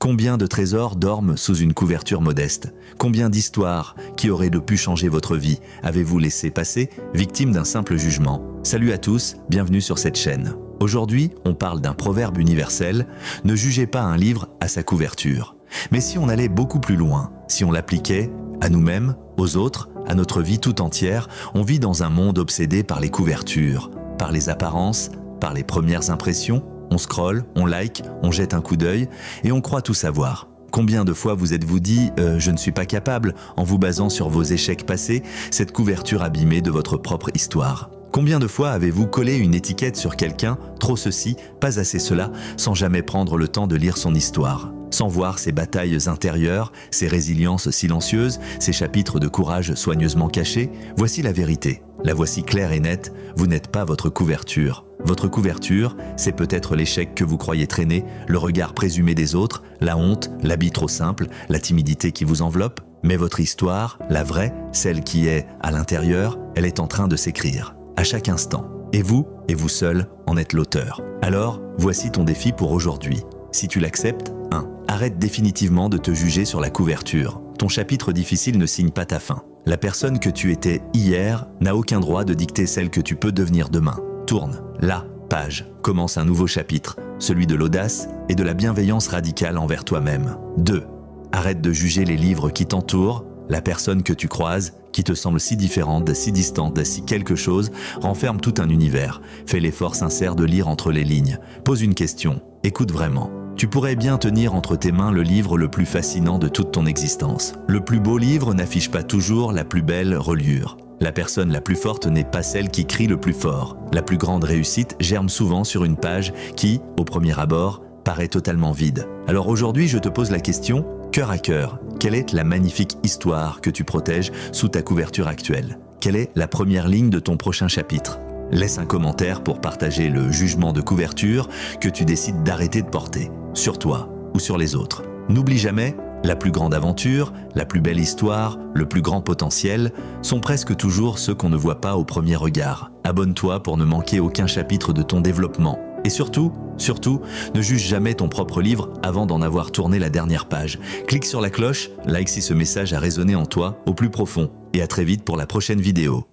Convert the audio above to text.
Combien de trésors dorment sous une couverture modeste? Combien d'histoires qui auraient pu changer votre vie avez-vous laissé passer, victime d'un simple jugement? Salut à tous, bienvenue sur cette chaîne. Aujourd'hui, on parle d'un proverbe universel, ne jugez pas un livre à sa couverture. Mais si on allait beaucoup plus loin, si on l'appliquait à nous-mêmes, aux autres, à notre vie tout entière, on vit dans un monde obsédé par les couvertures, par les apparences, par les premières impressions. On scrolle, on like, on jette un coup d'œil et on croit tout savoir. Combien de fois vous êtes-vous dit « je ne suis pas capable » en vous basant sur vos échecs passés, cette couverture abîmée de votre propre histoire? Combien de fois avez-vous collé une étiquette sur quelqu'un, trop ceci, pas assez cela, sans jamais prendre le temps de lire son histoire? Sans voir ses batailles intérieures, ses résiliences silencieuses, ses chapitres de courage soigneusement cachés? Voici la vérité. La voici claire et nette, vous n'êtes pas votre couverture. Votre couverture, c'est peut-être l'échec que vous croyez traîner, le regard présumé des autres, la honte, l'habit trop simple, la timidité qui vous enveloppe. Mais votre histoire, la vraie, celle qui est à l'intérieur, elle est en train de s'écrire, à chaque instant. Et vous seul, en êtes l'auteur. Alors, voici ton défi pour aujourd'hui. Si tu l'acceptes, 1. Arrête définitivement de te juger sur la couverture. Ton chapitre difficile ne signe pas ta fin. La personne que tu étais hier n'a aucun droit de dicter celle que tu peux devenir demain. Tourne la page. Commence un nouveau chapitre, celui de l'audace et de la bienveillance radicale envers toi-même. 2. Arrête de juger les livres qui t'entourent. La personne que tu croises, qui te semble si différente, si distante, si quelque chose, renferme tout un univers. Fais l'effort sincère de lire entre les lignes. Pose une question. Écoute vraiment. Tu pourrais bien tenir entre tes mains le livre le plus fascinant de toute ton existence. Le plus beau livre n'affiche pas toujours la plus belle reliure. La personne la plus forte n'est pas celle qui crie le plus fort. La plus grande réussite germe souvent sur une page qui, au premier abord, paraît totalement vide. Alors aujourd'hui, je te pose la question, cœur à cœur, quelle est la magnifique histoire que tu protèges sous ta couverture actuelle? Quelle est la première ligne de ton prochain chapitre? Laisse un commentaire pour partager le jugement de couverture que tu décides d'arrêter de porter, sur toi ou sur les autres. N'oublie jamais, la plus grande aventure, la plus belle histoire, le plus grand potentiel sont presque toujours ceux qu'on ne voit pas au premier regard. Abonne-toi pour ne manquer aucun chapitre de ton développement. Et surtout, ne juge jamais ton propre livre avant d'en avoir tourné la dernière page. Clique sur la cloche, like si ce message a résonné en toi au plus profond. Et à très vite pour la prochaine vidéo.